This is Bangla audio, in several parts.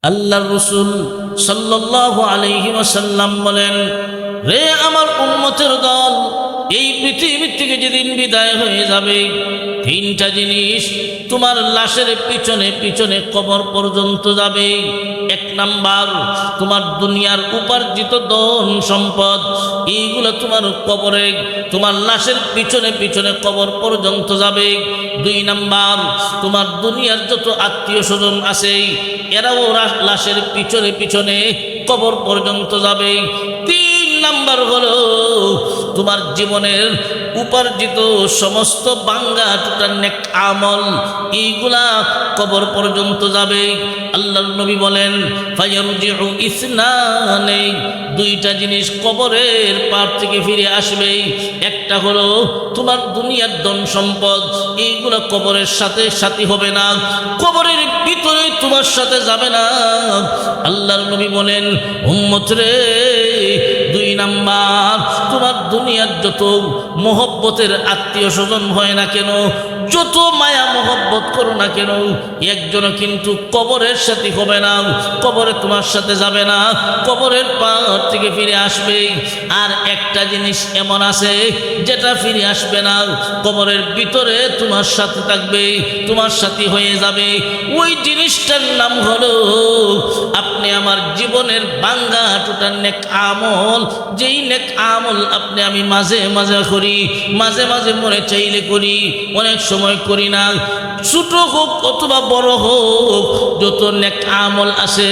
আল্লাহর রাসূল সাল্লাল্লাহু আলাইহি ওয়াসাল্লাম বলেন, রে আমার উম্মতের দল, এই পৃথিবী থেকে যেদিন বিদায় হয়ে যাবে, তিনটা জিনিস তোমার লাশের পিছনে পিছনে কবর পর্যন্ত যাবে। এক নাম্বার, তোমার দুনিয়ার উপার্জিত ধন সম্পদ, এইগুলো তোমার কবরে, তোমার লাশের পিছনে পিছনে কবর পর্যন্ত যাবে। দুই নাম্বার, তোমার দুনিয়ার যত আত্মীয় স্বজন আছে, এরাও লাশের পিছনে পিছনে কবর পর্যন্ত যাবে। তিন নাম্বার হলো তোমার জীবনের উপার্জিত সমস্ত বাঙ্গা টুটার নেক আমল, এইগুলা কবর পর্যন্ত যাবে। আল্লাহর নবী বলেন, ফায়ারজিউ ইসনানে, দুইটা জিনিস কবরের পার থেকে ফিরে আসবে। একটা হলো তোমার দুনিয়ার ধন সম্পদ, এইগুলা কবরের সাথে সাথী হবে না, কবরের ভিতরে তোমার সাথে যাবে না। আল্লাহর নবী বলেন, উম্মত রে, দুই নাম্বার, তোমার দুনিয়ার যত মোহব্বতের আত্মীয় স্বজন হয় না কেন, যত মায়া মোহব্বত করো না কেন, একজনও কিন্তু কবরের সাথে হবে না, কবরে তোমার সাথে যাবে না, কবরের পার থেকে ফিরে আসবে। আর একটা জিনিস এমন আছে যেটা ফিরে আসবে না, কবরের ভিতরে তোমার সাথে থাকবে, তোমার সাথে হয়ে যাবে। ওই জিনিসটার নাম হলো আপনি আমার জীবনের বাঙ্গা টুটার নেক আমল, যেই নেক আমল আপনি আমি মাঝে মাঝে করি, মাঝে মাঝে মনে চাইলে করি, অনেক সময় করি না। ছোট হোক অথবা বড় হোক, যত নেক আমল আছে,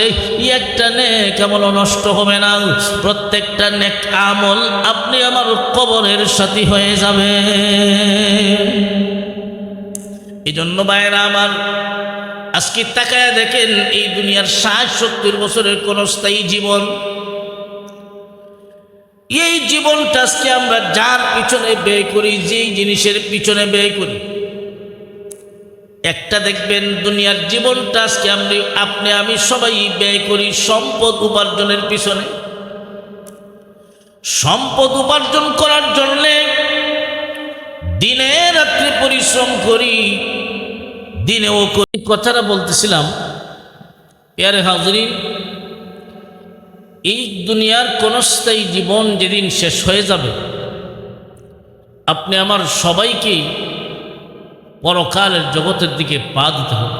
একটা নেক আমল নষ্ট হবে না। প্রত্যেকটা নেক আমল আপনি আমার কবরের সাথী হয়ে যাবে। এই জন্য ভাইরা আমার, আজকে তাকায় দেখেন, এই দুনিয়ার 60-70 বছরের কোন স্থায়ী জীবন, এই জীবনটা আজকে আমরা যার পিছনে ব্যয় করি, যেই জিনিসের পিছনে ব্যয় করি, একটা দেখবেন দুনিয়ার জীবনটা আজকে আপনি আমি সবাই ব্যয় করি সম্পদ উপার্জনের পিছনে। সম্পদ উপার্জন করার জন্যে দিনে রাত্রে পরিশ্রম করি, দিনেও করি। কথাটা বলতেছিলাম, প্যারে হাজরিন, এই দুনিয়ার ক্ষণস্থায়ী জীবন যেদিন শেষ হয়ে যাবে, আপনি আমার সবাইকেই পরকালের জগতের দিকে পা দিতে হবে।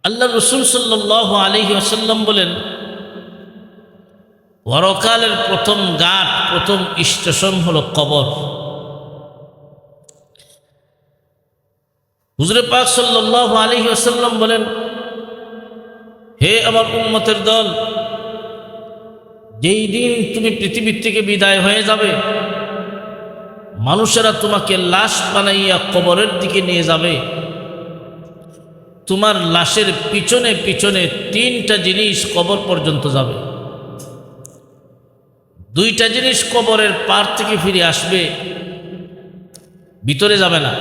আল্লাহ রাসূল সাল্লাল্লাহু আলাইহি ওয়াসাল্লাম বলেন, পরকালের প্রথম ঘাট, প্রথম স্টেশন হলো কবর। হুজুর পাক সাল্লাল্লাহু আলাইহি ওয়াসাল্লাম বলেন, হে আমার উম্মতের দল, যেই দিন তুমি পৃথিবীর থেকে বিদায় হয়ে যাবে, মানুষেরা তোমাকে লাশ বানাইয়া কবরের দিকে নিয়ে যাবে। তোমার লাশের পিছনে পিছনে তিনটা জিনিস কবর পর্যন্ত যাবে। দুইটা জিনিস কবরের পার থেকে ফিরে আসবে, ভিতরে যাবে না।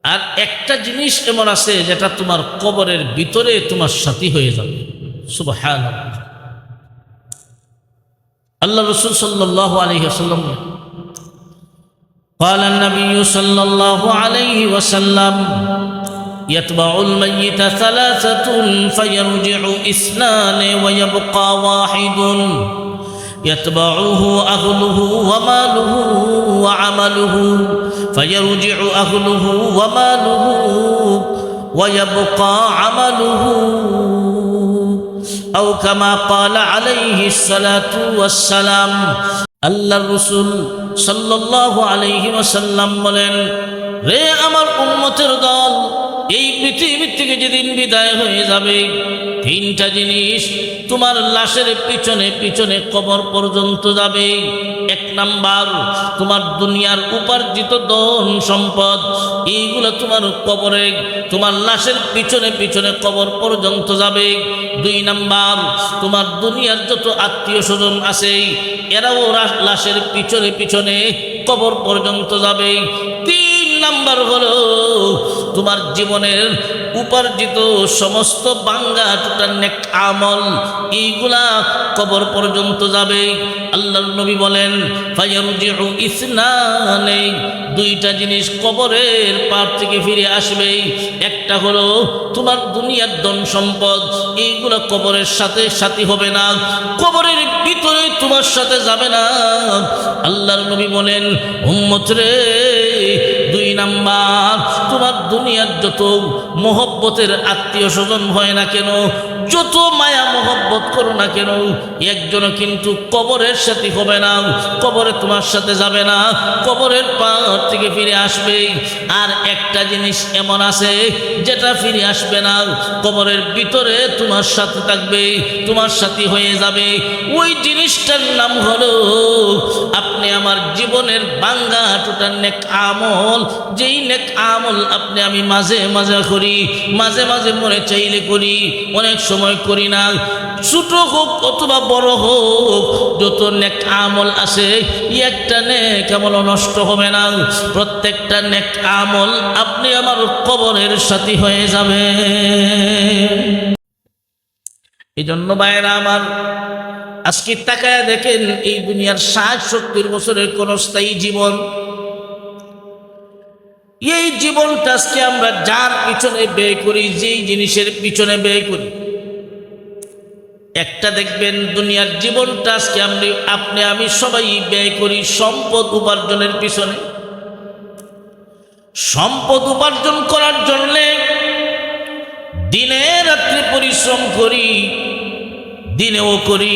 আর একটা জিনিস এমন আছে যেটা তোমার কবরের ভিতরে তোমার সাথী হয়ে যাবে। সুবহানাল্লাহ। আল্লাহ রাসূল সাল্লাল্লাহু আলাইহি ওয়াসাল্লাম, قال النبي صلى الله عليه وسلم يتبع الميت ثلاثة فيرجع اثنان ويبقى واحد يتبعه أهله وماله وعمله فيرجع أهله وماله ويبقى عمله أو كما قال عليه الصلاة والسلام. আল্লাহর রাসূল সাল্লাল্লাহু আলাইহি ওয়াসাল্লাম বলেন, রে আমার উম্মতের দল, এই পৃথিবী থেকে যেদিন বিদায় হয়ে যাবে, তিনটা জিনিস তোমার লাশের পিছনে পিছনে কবর পর্যন্ত যাবে। এক নাম্বার, তোমার দুনিয়ার উপার্জিত ধন সম্পদ, এইগুলো তোমার কবরে, তোমার লাশের পিছনে পিছনে কবর পর্যন্ত যাবে। দুই নাম্বার, তোমার দুনিয়ার যত আত্মীয় স্বজন আছে, এরাও লাশের পিছনে পিছনে কবর পর্যন্ত যাবে। তিন নাম্বার হলো তোমার জীবনের উপার্জিত সমস্ত বাঙ্গা টুটার নেক আমল এইগুলা কবর পর্যন্ত যাবে। আল্লাহর নবী বলেন ফায়ারজিউ ইসনানে, দুইটা জিনিস কবরের পার থেকে ফিরে আসবে। একটা হলো তোমার দুনিয়ার ধন সম্পদ, এইগুলো কবরের সাথে সাথী হবে না, কবরের ভিতরে তোমার সাথে যাবে না। আল্লাহর নবী বলেন উম্মত রে, দুই নাম্বার তোমার দুনিয়ার যত মোহব্বতের আত্মীয় স্বজন হয় না কেন, যত মায়া মোহব্বত করো না কেন, একজনও কিন্তু কবরের সাথে হবে না, কবরে তোমার সাথে যাবে না, কবরের পার থেকে ফিরে আসবে। আর একটা জিনিস এমন আছে যেটা ফিরে আসবে না, কবরের ভিতরে তোমার সাথে থাকবে, তোমার সাথে হয়ে যাবে। ওই জিনিসটার নাম হলো আপনি আমার জীবনের বাঙ্গা টুটার নেক আমল। যেই নেক আমল আপনি আমি মাঝে মাঝে করি, মাঝে মাঝে মনে চাইলে করি, অনেক সময় করি না। ছোট হোক অথবা বড় হোক, যত নেক আমল আছে একটা নেক আমল নষ্ট হবে না। প্রত্যেকটা নেক আমল আপনি আমার কবরের সাথী হয়ে যাবে। এই জন্য ভাইয়েরা আমার, আজকে তাকায় দেখেন এই দুনিয়ার 60-70 বছরের কোন স্থায়ী জীবন, এই জীবনটা আজকে আমরা যার পিছনে ব্যয় করি, যেই জিনিসের পিছনে ব্যয় করি, একটা দেখবেন দুনিয়ার জীবনটা আজকে আপনি আমি সবাই ব্যয় করি সম্পদ উপার্জনের পিছনে। সম্পদ উপার্জন করার জন্য দিনে রাত্রে পরিশ্রম করি, দিনেও করি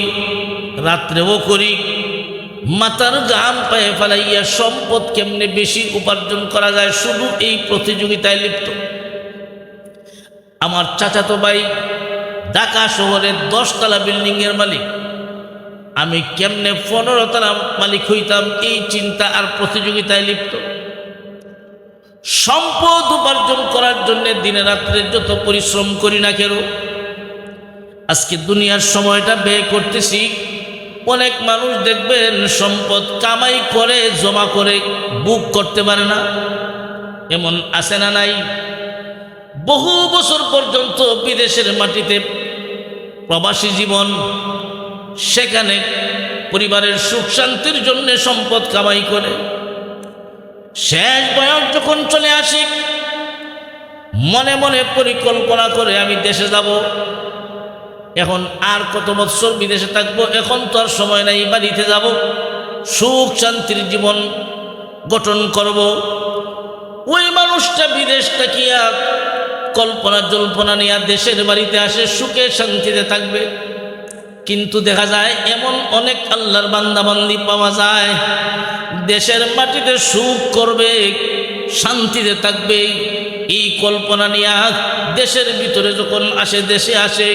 রাত্রেও করি, মাথার ঘাম পায়ে ফেলাইয়া সম্পদ কেমনে বেশি উপার্জন করা যায় শুধু এই প্রতিযোগিতায় লিপ্ত। আমার চাচাতো ভাই ঢাকা শহরের 10 তলা বিল্ডিংয়ের মালিক, আমি কেমনে 15 তলা মালিক হইতাম এই চিন্তা আর প্রতিযোগিতায় লিপ্ত। সম্পদ উপার্জন করার জন্য দিনে রাত্রে যত পরিশ্রম করি না কেন, আজকে দুনিয়ার সময়টা ব্যয় করতেছি। অনেক মানুষ দেখবেন সম্পদ কামাই করে জমা করে বুক করতে পারে না, এমন আছে না নাই? বহু বছর পর্যন্ত বিদেশের মাটিতে প্রবাসী জীবন, সেখানে পরিবারের সুখ শান্তির জন্য সম্পদ কামাই করে শেষ বয়স যখন চলে আসি, মনে মনে পরিকল্পনা করে আমি দেশে যাব, এখন আর কত বছর বিদেশে থাকবো, এখন তো আর সময় নাই, বাড়িতে যাব, সুখ শান্তির জীবন গঠন করব। ওই মানুষটা বিদেশ থাকিয়া কল্পনা জল্পনা নিয়ে দেশের বাড়িতে আসে, সুখে শান্তিতে থাকবে। কিন্তু দেখা যায় এমন অনেক আল্লাহর বান্দাবান্দি পাওয়া যায়, দেশের মাটিতে সুখ করবে, শান্তিতে থাকবে, এই কল্পনা নিয়ে দেশের ভিতরে যখন আসে, দেশে আসে,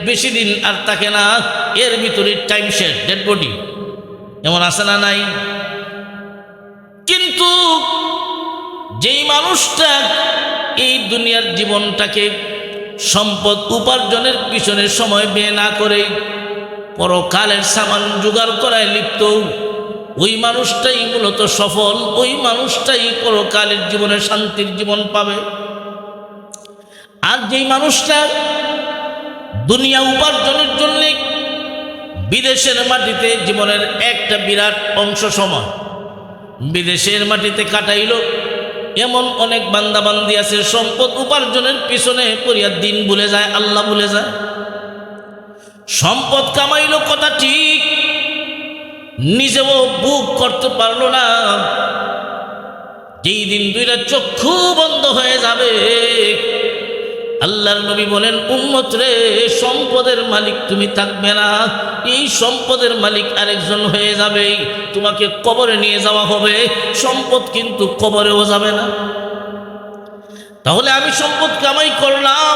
বেশি দিন আর থাকে না, এর ভিতরে টাইম শেষ, ডেড বডি, এমন আছে না নাই? কিন্তু যেই মানুষটা এই দুনিয়ার জীবনটাকে সম্পদ উপার্জনের পিছনে সময় ব্যয় না করে পরকালের সামান জোগাড় করায় লিপ্ত, ওই মানুষটাই মূলত সফল, ওই মানুষটাই পরকালের জীবনে শান্তির জীবন পাবে। আর যেই মানুষটা দুনিয়া উপার্জনের জন্য বিদেশের মাটিতে জীবনের একটা বিরাট অংশ সময় বিদেশের মাটিতে কাটাইল, এমন অনেক বান্দাবান্দি আছে সম্পদ উপার্জনের পিছনে পড়িয়া দিন ভুলে যায়, আল্লাহ ভুলে যায়। সম্পদ কামাইল কথা ঠিক, নিজেও বুক করতে পারলো না। যেই দিন দুইটা চক্ষু বন্ধ হয়ে যাবে, আল্লাহর নবী বলেন উম্মত রে, সম্পদের মালিক তুমি থাকবে না, এই সম্পদের মালিক আরেকজন হয়ে যাবে, তোমাকে কবরে নিয়ে যাওয়া হবে, সম্পদ কিন্তু কবরেও যাবে না। তাহলে আমি সম্পদ কামাই করলাম,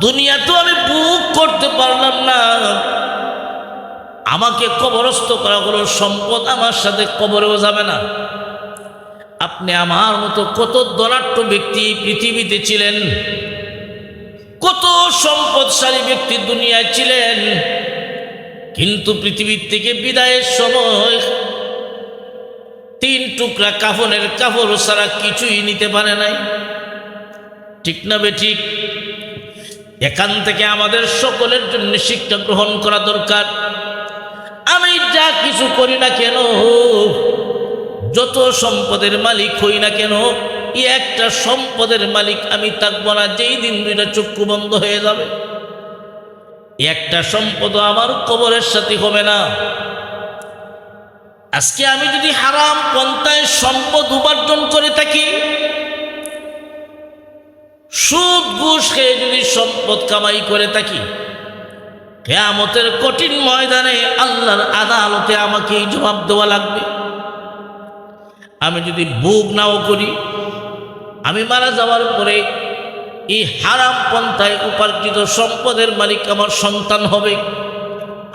দুনিয়া তো আমি বুক করতে পারলাম না, আমাকে কবরস্থ করা হলো, সম্পদ আমার সাথে কবরেও যাবে না। আপনি আমার মতো কত ধনাঢ্য ব্যক্তি পৃথিবীতে ছিলেন, কত সম্পদশালী ব্যক্তি দুনিয়ায় ছিলেন, কিন্তু পৃথিবীর থেকে বিদায়ের সময় 3 টুকরা কাফনের কাপড় ছাড়া কিছুই নিতে পারে নাই। ঠিক না বেঠিক? এখান থেকে আমাদের সকলের জন্য শিক্ষা গ্রহণ করা দরকার। আমি যা কিছু করি না কেন, যত সম্পদের মালিক হই না কেন, একটা সম্পদের মালিক আমি থাকবো না যেই দিন দুইটা চক্ষু বন্ধ হয়ে যাবে। একটা সম্পদ আমার কবরের সাথে হবে না। আজকে আমি যদি হারাম পন্থায় সম্পদ উপার্জন করে থাকি, সুদ ঘুষ খেয়ে যদি সম্পদ কামাই করে থাকি, কিয়ামতের কঠিন ময়দানে আল্লাহর আদালতে আমাকে জবাব দেওয়া লাগবে। আমি যদি ভোগ নাও করি, আমি মারা যাওয়ার পরে এই হারাম পন্থায় উপার্জিত সম্পদের মালিক আমার সন্তান হবে,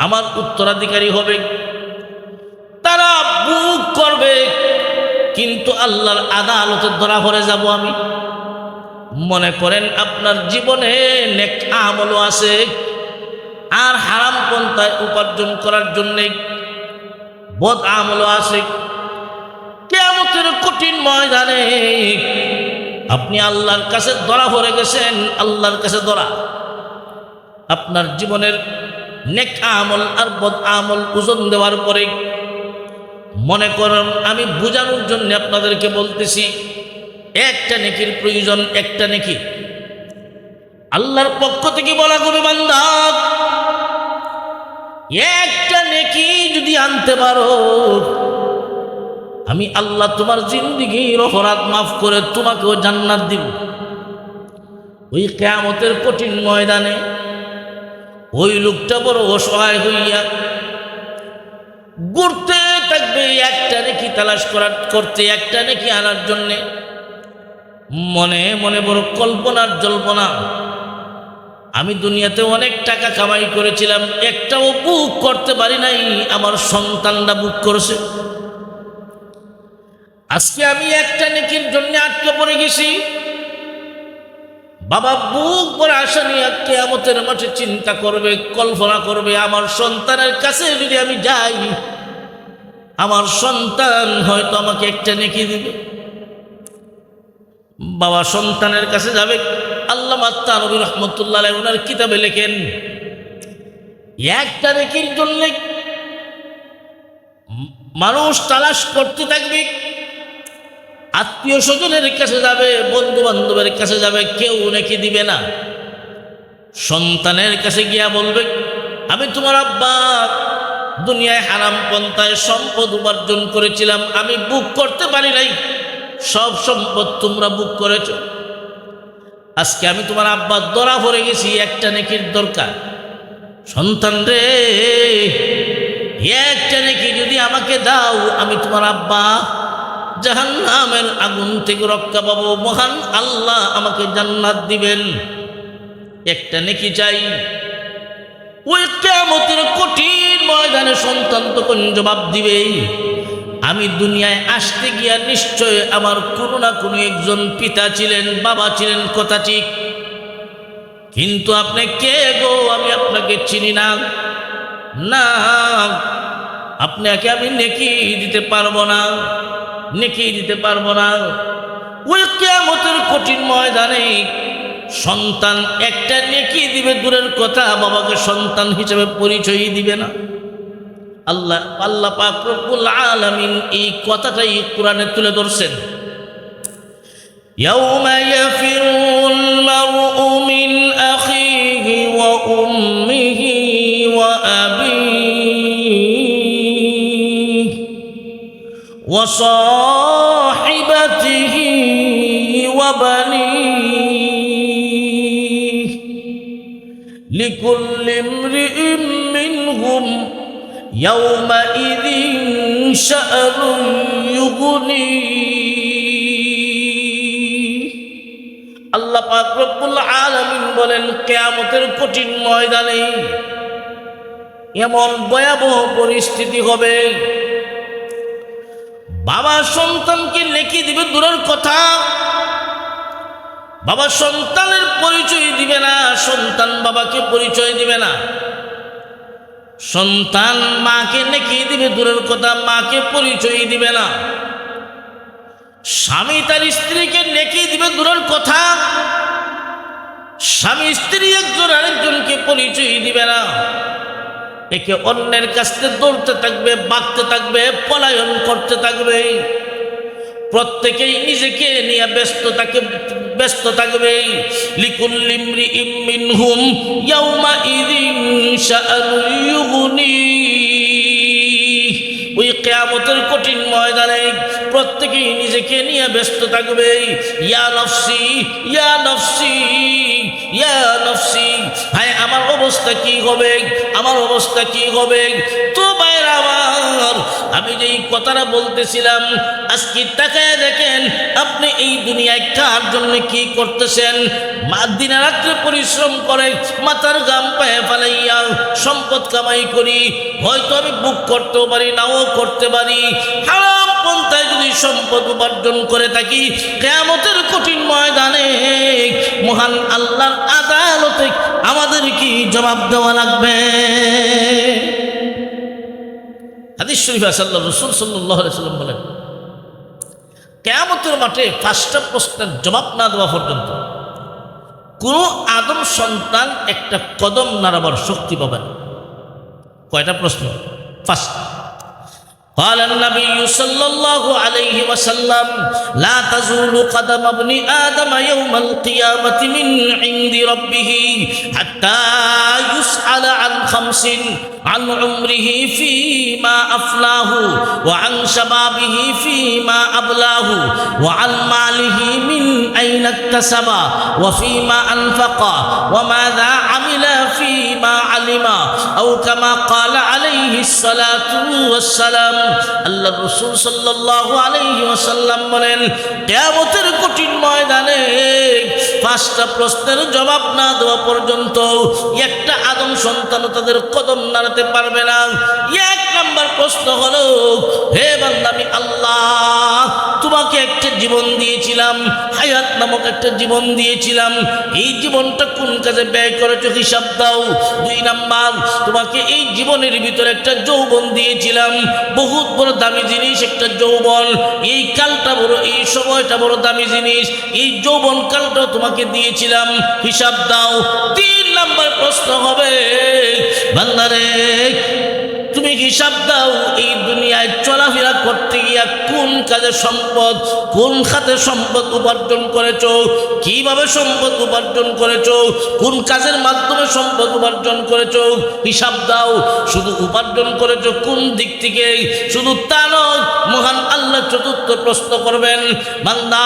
আমার উত্তরাধিকারী হবে। তারা ভোগ করবে, কিন্তু আল্লাহর আদালতে ধরা পড়ে যাব আমি। মনে করেন আপনার জীবনে নেক আমলও আছে, আর হারাম পন্থায় উপার্জন করার জন্যে বদ আমলও আছে। কিয়ামতের কঠিন ময়দানে আপনি আল্লাহর কাছে ধরা পড়ে গেছেন, আল্লাহর কাছে ধরা। আপনার জীবনের নেক আমল আর বদ আমল ওজন দেওয়ার পরে মনে করেন, আমি বোঝানোর জন্য আপনাদেরকে বলতেছি, একটা নেকির প্রয়োজন, একটা নেকি আল্লাহর পক্ষ থেকে বলা হবে, বান্দা একটা নেকি যদি আনতে পারো, আমি আল্লাহ তোমার জিন্দেগীর অপরাধ মাফ করে তোমাকেও জান্নাত দিব। ওই কিয়ামতের কঠিন ময়দানে ওই লোকটা বড় অসহায় হইয়া ঘুরতে থাকবে একটা নেকি তালাশ করতে, একটা নেকি আনার জন্যে। মনে মনে বড় কল্পনার জল্পনা, আমি দুনিয়াতে অনেক টাকা কামাই করেছিলাম, একটাও বুক করতে পারি নাই, আমার সন্তানরা বুক করেছে। আজকে আমি একটা নেকির জন্য আটকে পড়ে গেছি। বাবা বুক বড় আশা নিয়ে কিয়ামতের মাঠে চিন্তা করবে, কল্পনা করবে, আমার সন্তানের কাছে যদি আমি যাই, আমার সন্তান হয়তো আমাকে একটা নেকি দিবে। বাবা সন্তানের কাছে যাবে। আল্লামা তানভী রাহমাতুল্লাহ আলাইহি ওনার কিতাবে লেখেন, একটা নেকির জন্য মানুষ তালাশ করতে থাকবে, আত্মীয় স্বজনের কাছে যাবে, বন্ধু বান্ধবের কাছে যাবে, কেউ নেকি দিবে না। সন্তানের কাছে গিয়া বলবে, আমি তোমার আব্বা, দুনিয়ায় হারাম পন্থায় সম্পদ উপার্জন করেছিলাম, আমি বুক করতে পারি নাই, সব সম্পদ তোমরা বুক করেছ। আজকে আমি তোমার আব্বা ধরা পড়ে গেছি, একটা নেকির দরকার। সন্তান রে, একটা নেকি যদি আমাকে দাও, আমি তোমার আব্বা জাহান্নামের আগুন থেকে রক্ষা পাবো, মহান আল্লাহ আমাকে জান্নাত দিবেন। একটা নেকি চাই। ওই কিয়ামতের কঠিন ময়দানে সন্তান তখন জবাব দিবে, আমি দুনিয়ায় আসতে গিয়া নিশ্চয় আমার কোনো না কোনো একজন পিতা ছিলেন, বাবা ছিলেন, কথা ঠিক, কিন্তু আপনি কে গো, আমি আপনাকে চিনি না, না আপনাকে আমি নেকি দিতে পারবো না, নেকি দিতে পারবো না। ওই কিয়ামতের কঠিন ময়দানে সন্তান একটা নেকি দিবে দূরের কথা, বাবাকে সন্তান হিসেবে পরিচয় দিবে না। আল্লাহ পাক রব্বুল আলামিন এই কথাটাই কোরআনে তুলে ধরছেন। ইয়াউমা ইয়াফিরুল মারউ মিন আখিহি ওয়া উম্মিহি ওয়া আবিহি ওয়া সাহিবাতিহি ওয়া বানিহি লিকুল্লি ইমরিইম মিনহুম ইয়াউমাইযিন শা'নুন ইউগনিহি। আল্লাহ পাক রব্বুল আলামিন বলেন, কিয়ামতের কঠিন ময়দানে এমন ভয়াবহ পরিস্থিতি হবে, বাবা সন্তানকে নেকি দিবে দূরের কথা, বাবা সন্তানের পরিচয় দিবে না, সন্তান বাবাকে পরিচয় দিবে না। সন্তান মাকে নেকি দিবে দূরের কথা, মাকে পরিচয় দিবে না। স্বামী তার স্ত্রীকে নেকি দিবে দূরের কথা, স্বামী স্ত্রী একজন আরেকজনকে পরিচয় দিবে না, একে অন্যের কাছ থেকে দৌড়তে থাকবে, বাঁকতে থাকবে, পলায়ন করতে থাকবে। প্রত্যেকেই নিজেকে নিয়ে ব্যস্ত থাকবে। লিকুল্লি ইমরিইম মিনহুম ইয়াওমাইযিন শাআনুন ইউগনি। ওই কিয়ামতের কঠিন ময়দানে প্রত্যেকেই নিজেকে নিয়ে ব্যস্ত থাকবে। ইয়া নফসি ইয়া নফসি ইয়া নফসি, হায় আমার অবস্থা কি হবে, আমার অবস্থা কি হবে। তো ভাইরা আমার, আমি যেই কথাটা বলতেছিলাম, আজকে তাকায় দেখেন আপনি এই দুনিয়ায় কার জন্য কি করতেছেন। দিনে রাত্রে পরিশ্রম করে মাথার ঘাম পায়ে ফেলাইয়া সম্পদ কামাই করি, হয়তো আমি বুক করতেও পারি, নাও করতে পারি। হারাম পন্থায় যদি সম্পদ উপার্জন করে থাকি, কিয়ামতের কঠিন ময়দানে মহান আল্লাহর আদালতে আমাদের কি জবাব দেওয়া লাগবে। হাদিস শরীফে আল্লাহর রাসূল সাল্লাল্লাহু আলাইহি ওয়াসাল্লাম বলেন, কিয়ামতের মাঠে 5টা প্রশ্নের জবাব না দেওয়া পর্যন্ত কোন আদম সন্তান একটা কদম নাড়াবার শক্তি পাবে না। কয়টা প্রশ্ন? 5টা। قال النبي صلى الله عليه وسلم لا تزول قدم ابن آدم يوم القيامة من عند ربه حتى يسأل عن 5: عن عمره فيما أفناه، وعن شبابه فيما أبلاه، وعن ماله من أين اكتسب، وفيما أنفق، وماذا عمل فيما علم، أو كما قال عليه الصلاة والسلام। আল্লাহ রাসূল সাল্লাল্লাহু আলাইহি ওয়াসাল্লাম বলেন, কিয়ামতের কঠিন ময়দানে 5টা প্রশ্নের জবাব না দেওয়া পর্যন্ত একটা আদম সন্তান তাদের কদম নাড়াতে পারবে না। 1 নম্বর প্রশ্ন হলো, হে বান্দা, আমি আল্লাহ তোমাকে একটা জীবন দিয়েছিলাম, হায়াত নামক একটা জীবন দিয়েছিলাম, এই জীবনটা কোন কাজে ব্যয় করেছো হিসাব দাও। 2 নাম্বার, তোমাকে এই জীবনের ভিতরে একটা যৌবন দিয়েছিলাম, বহুত বড় দামি জিনিস একটা যৌবন, এই কালটা বড়, এই সময়টা বড় দামি জিনিস, এই যৌবন কালটাও তোমাকে দিয়েছিলাম, হিসাব দাও। 3 নাম্বার প্রশ্ন হবে, বান্দারে তুমি হিসাব দাও, এই দুনিয়ায় চলাফেরা করতে গিয়া কোন কাজে সম্পদ, কোন খাতে সম্পদ উপার্জন করেছো, কিভাবে সম্পদ উপার্জন করেছো, কোন কাজের মাধ্যমে সম্পদ উপার্জন করেছো, হিসাব দাও। শুধু উপার্জন করেছো কোন দিক থেকে, শুধু তা নয়, মহান আল্লাহ 4র্থ প্রশ্ন করবেন, বান্দা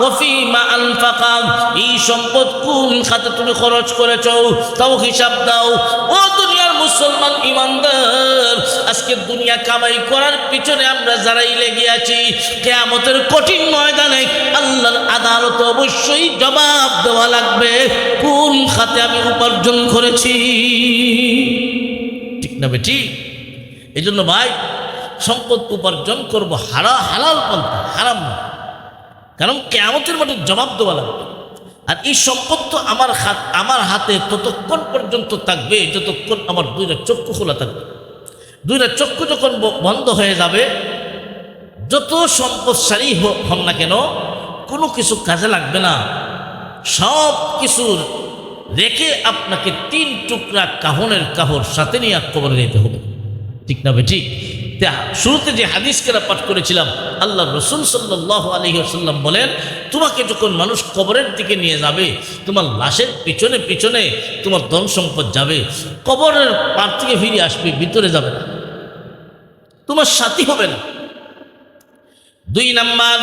ওয়াফিমা আনফাকা, এই সম্পদ কোন খাতে তুমি খরচ করেছো, তাও হিসাব দাও। ও দুনিয়ার মুসলমান ইমানদার, আজকে দুনিয়া কামাই করার পিছনে আমরা যারাই লেগে আছি, কিয়ামতের কঠিন ময়দানে আল্লাহর আদালতে অবশ্যই জবাব দেওয়া লাগবে কোন খাতে আমি উপার্জন করেছি। ঠিক না বেটি? এই জন্য ভাই, সম্পদ উপার্জন করবো হালাল পন্থা, হারাম না, কারণ কিয়ামতের মাঠে জবাব দেওয়া লাগবে। আর এই সম্পদ তো আমার হাতে ততক্ষণ পর্যন্ত থাকবে যতক্ষণ আমার 2টা চক্ষু খোলা থাকবে। 2টা চক্ষু যখন বন্ধ হয়ে যাবে, যত সম্পদশালী হন না কেন, কোনো কিছু কাজে লাগবে না। সব কিছুর রেখে আপনাকে 3 টুকরা কাহনের কাহর সাথে নিয়ে কবরে যেতে হবে। ঠিক না বেঠিক? শুরুতে যে হাদিসকেরা পাঠ করেছিলাম, আল্লাহ রাসূল সাল্লাল্লাহু আলাইহি ওয়াসাল্লাম বলেন, তোমাকে যখন মানুষ কবরের দিকে নিয়ে যাবে, তোমার লাশের পিছনে পিছনে তোমার ধন সম্পদ যাবে, কবরের পার থেকে ফিরে আসবে, ভিতরে যাবে না, তোমার সাথী হবে না। 2 নাম্বার,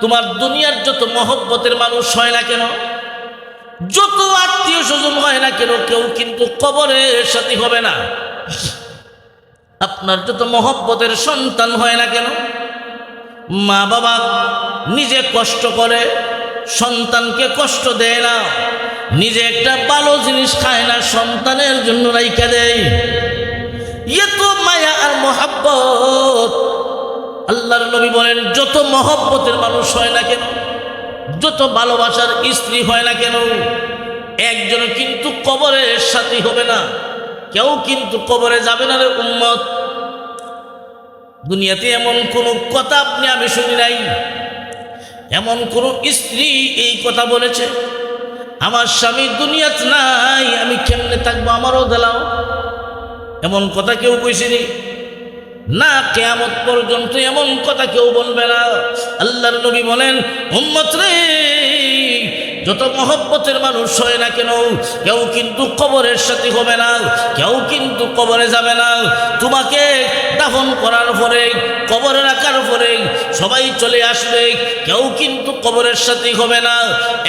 তোমার দুনিয়ার যত মহব্বতের মানুষ হয় না কেন, যত আত্মীয় স্বজন হয় না কেন, কেউ কিন্তু কবরের সাথী হবে না। আপনার যত মহব্বতের সন্তান হয় না কেন, মা বাবা নিজে কষ্ট করে সন্তানকে কষ্ট দেয় না, নিজে একটা ভালো জিনিস খায় না, সন্তানের জন্য রাইখা দেয়। এত মায়া আর মহব্বত, আল্লাহর নবী বলেন, যত মহব্বতের মানুষ হয় না কেন, যত ভালোবাসার স্ত্রী হয় না কেন, একজন কিন্তু কবরের সাথী হবে না, কেউ কিন্তু কবরে যাবে না রে উম্মত। দুনিয়াতে এমন কোনো কথা আমি শুনি নাই, এমন কোনো স্ত্রী এই কথা বলেছে, আমার স্বামী দুনিয়াত নাই, আমি কেমনে থাকবো, আমারও দিলাও। এমন কথা কেউ কইছেনি না, কিয়ামত পর্যন্ত এমন কথা কেউ বলবে না। আল্লাহর নবী বলেন, উম্মত রে, যত মহব্বতের মানুষ হয় না কেন, কেউ কিন্তু কবরের সাথে হবে না, কেউ কিন্তু কবরে যাবে না। তোমাকে দাফন করার পরে, কবরে রাখার পরে সবাই চলে আসবে, কেউ কিন্তু কবরের সাথে হবে না।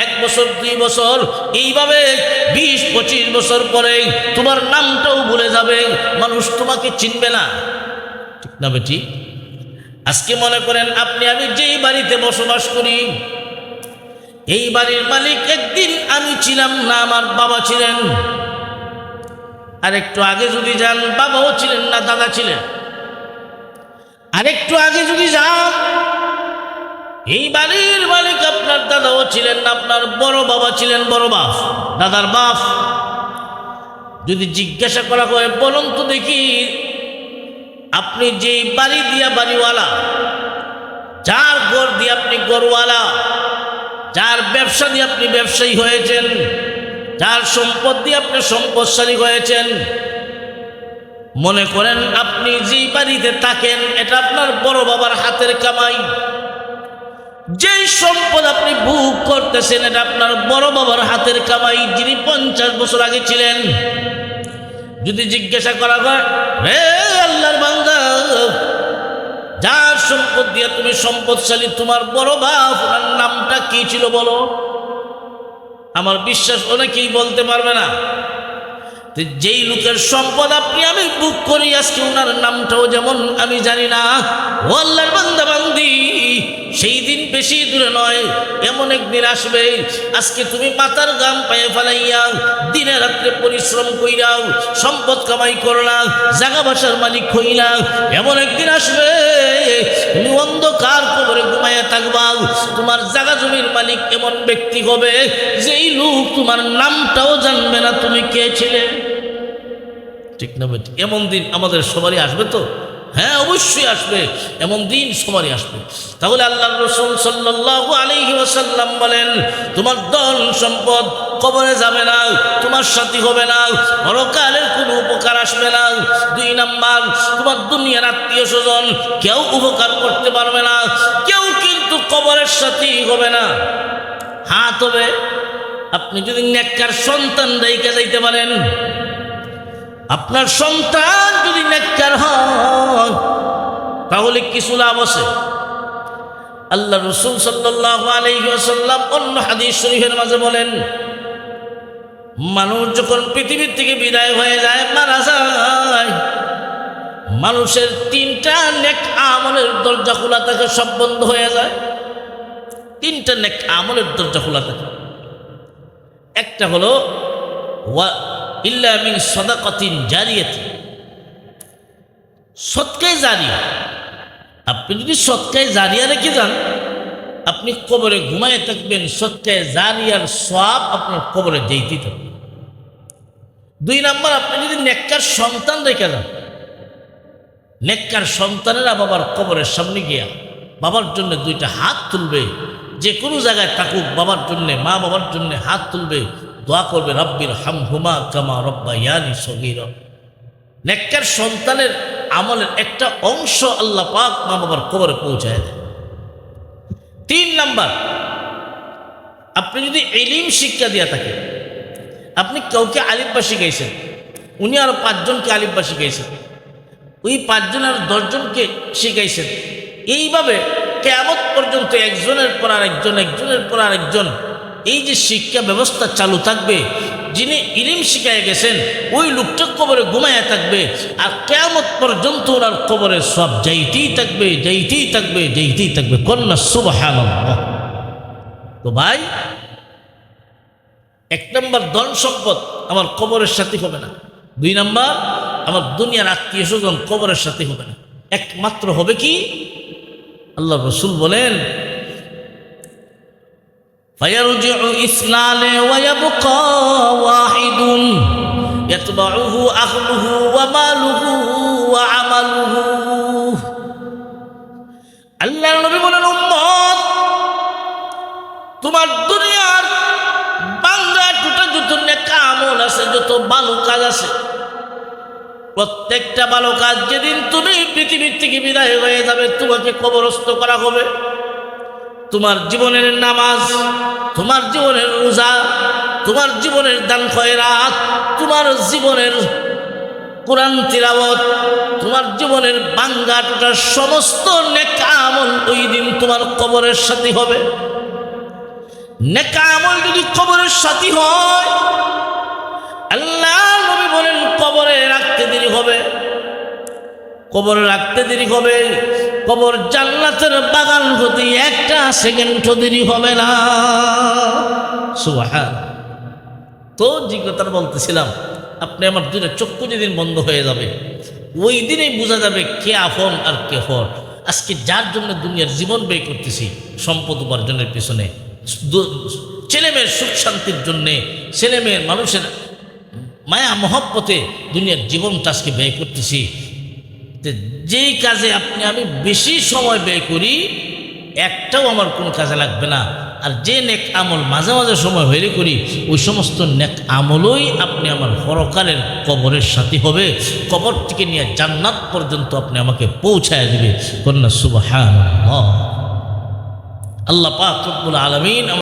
1 বছর 2 বছর এইভাবে 20-25 বছর পরে তোমার নামটাও ভুলে যাবে, মানুষ তোমাকে চিনবে না। ঠিক না বেটি? আজকে মনে করেন আপনি আমি যেই বাড়িতে বসবাস করি, এই বাড়ির মালিক একদিন আমি ছিলাম না, আমার বাবা ছিলেন। আর একটু আগে যদি যান, বাবাও ছিলেন না, দাদা ছিলেন। আর একটু আগে যদি যান, এই বাড়ির মালিক আপনার দাদাও ছিলেন না, আপনার বড় বাবা ছিলেন, বড় বাপ, দাদার বাপ। যদি জিজ্ঞাসা করা হয়, বলুন তো দেখি, আপনি যেই বাড়ি দিয়া বাড়িওয়ালা, যার ঘর দিয়ে আপনি ঘরওয়ালা, যার ব্যবসা দিয়ে আপনি ব্যবসায়ী হয়েছেন, যার সম্পদ দিয়ে আপনি সম্পদশালী হয়েছেন, মনে করেন আপনি যেই বাড়িতে থাকেন এটা আপনার বড় বাবার হাতের কামাই। যেই সম্পদ আপনি ভোগ করতেছেন এটা আপনার বড় বাবার হাতের কামাই, যিনি 50 বছর আগে ছিলেন। যদি জিজ্ঞাসা করা হয়, রে আল্লাহর বান্দা, যার সম্পদ দিয়ে তুমি সম্পদশালী, তোমার বড় বাপ, ওনার নামটা কি ছিল বলো? আমার বিশ্বাস অনেকেই বলতে পারবে না। যেই লোকের সম্পদ আপনি আমি বুক করি, আজকে ওনার নামটাও যেমন আমি জানি না। ও আল্লাহর বান্দা বান্দি, সেই দিন বেশি দূরে নয়, এমন একদিন আসবে, আজকে তুমি মাথার গাম পায়ে ফেলাইয়া দিনে রাত্রে পরিশ্রম কইরাও সম্পদ কামাই করলা, জাগা বাসার মালিক হইলা, এমন একদিন আসবে তুমি অন্ধকার কবরে ঘুমাইয়া থাকবা। তোমার জাগা জমির মালিক এমন ব্যক্তি হবে, যেই লোক তোমার নামটাও জানবে না তুমি কে ছিলে। ঠিক না বেটি? এমন দিন আমাদের সবারই আসবে তো? হ্যাঁ, অবশ্যই আসবে, এমন দিন সবারই আসবে। তাহলে আল্লাহর রাসূল সাল্লাল্লাহু আলাইহি ওয়াসাল্লাম বলেন, তোমার ধন সম্পদ কবরে যাবে না, তোমার সাথী হবে না, পরকালের কোনো উপকার আসবে না। 2 নাম্বার, তোমার দুনিয়ার আত্মীয় স্বজন কেউ উপকার করতে পারবে না, কেউ কিন্তু কবরের সাথী হবে না। হ্যাঁ, তবে আপনি যদি নেককার সন্তান রেখে যাইতে পারেন, আপনার সন্তান যদি নেককার হয়, তাহলে কিছু লাভ আছে। আল্লাহ রাসূল সাল্লাল্লাহু আলাইহি ওয়াসাল্লাম অন্য হাদিস শরীফের মাঝে বলেন, মানুষ যখন পৃথিবীর থেকে বিদায় হয়ে যায়, মারা যায়, মানুষের 3টা নেক আমলের দরজা খোলা থাকে, সব বন্ধ হয়ে যায়। 3টা নেক আমলের দরজা খোলা থাকে। একটা হলো ইল্লা মিন সাদাকাতিন জারিয়াতিন, সদকায়ে জারিয়া। আপনি যদি সদকায়ে জারিয়া রেখে যান, আপনি কবরে ঘুমায় থাকবেন, সদকায়ে জারিয়ার সওয়াব আপনার কবরে যেতেই থাকবে। 2 নাম্বার, আপনি যদি নেককার সন্তান রেখে যান, নেককার সন্তানেরা বাবার কবরের সামনে গিয়া বাবার জন্য 2টা হাত তুলবে, যে কোনো জায়গায় থাকুক, বাবার জন্য, মা বাবার জন্য হাত তুলবে, দোয়া করবে, রাব্বির হামহুমা কামা রাব্বায়ানি সগীরা। নেককার সন্তানের আমলের একটা অংশ আল্লাহ পাক মা বাবার কবরে পৌঁছায় দেয়। 3 নাম্বার, আপনি যদি ইলম শিক্ষা দিয়া থাকেন, আপনি কাউকে আলিফ বা শিখাইছেন, উনি আরো 5 জনকে আলিফ বা শিখাইছেন, ওই 5 জন আর 10 জনকে শিখাইছেন, এইভাবে কিয়ামত পর্যন্ত একজনের পর আরেকজন, একজনের পর আরেকজন, এই যে শিক্ষা ব্যবস্থা চালু থাকবে। যিনি ইলম শিখায় গেছেন ওই লোকটা কবরে ঘুমায়া থাকবে, আর কিয়ামত পর্যন্ত ওনার কবরে সব যাইতেই থাকবে, যাইতেই থাকবে, যাইতেই থাকবে। কন্যা সুবহানাল্লাহ। তো ভাই, 1 নাম্বার, ধন সম্পদ আমার কবরের সাথে হবে না। 2 নাম্বার, আমার দুনিয়ার আত্মীয় স্বজন কবরের সাথে হবে না। একমাত্র হবে কি? আল্লাহ রাসূল বলেন, ফায়ারজিউ ইসনানে ওয়া ইয়াবকা ওয়াহিদুন ইয়াতবাউহু আহলুহু ওয়া মালুহু ওয়া আমালুহু। আল্লাহর নবী বলেন, উম্মত, তোমার দুনিয়ার বান্দা আছে, যত ভালো কাজ আছে, প্রত্যেকটা ভালো কাজ যেদিন তুমি পৃথিবীর থেকে বিদায় হয়ে যাবে তোমাকে কবরস্থ করা হবে। তোমার জীবনের নামাজ, তোমার জীবনের রোজা, তোমার জীবনের দান খয়রাত, তোমার জীবনের কোরআন তিলাওয়াত, তোমার জীবনের বাঙ্গা টোটার সমস্ত নেক আমল ওই দিন তোমার কবরের সাথী হবে। নেক আমল যদি কবরের সাথী হয়, আল্লাহ নবী বলেন কবরে রাখতে দেরি হবে, কবরে রাখতে দেরি হবে। কবর জান্নাতের বাগান হতে একটা সেকেন্ডও দেরি হবে না। সুবহান। তো যে কথা বলতেছিলাম, আপনি আমার দুটো চক্ষু যেদিন বন্ধ হয়ে যাবে ওই দিনেই বোঝা যাবে কে আপন আর কে পর। আজকে যার জন্য দুনিয়ার জীবন ব্যয় করতেছি, সম্পদ উপার্জনের পিছনে, ছেলেমেয়ের সুখ শান্তির জন্যে, ছেলেমেয়ের মানুষের মায়া মহব্বতে দুনিয়ার জীবনটা আজকে ব্যয় করতেছি, যেই কাজে আপনি আমি বেশি সময় ব্যয় করি একটাও আমার কোনো কাজে লাগবে না। আর যে নেক আমল মাঝে মাঝে সময় হইলে করি ওই সমস্ত নেক আমলই আপনি আমার পরকালের কবরের সাথী হবে। কবর থেকে নিয়ে জান্নাত পর্যন্ত আপনি আমাকে পৌঁছায় দিবে। কন্যা সুবহানাল্লাহ। আল্লাহ পাক রব্বুল আলামিন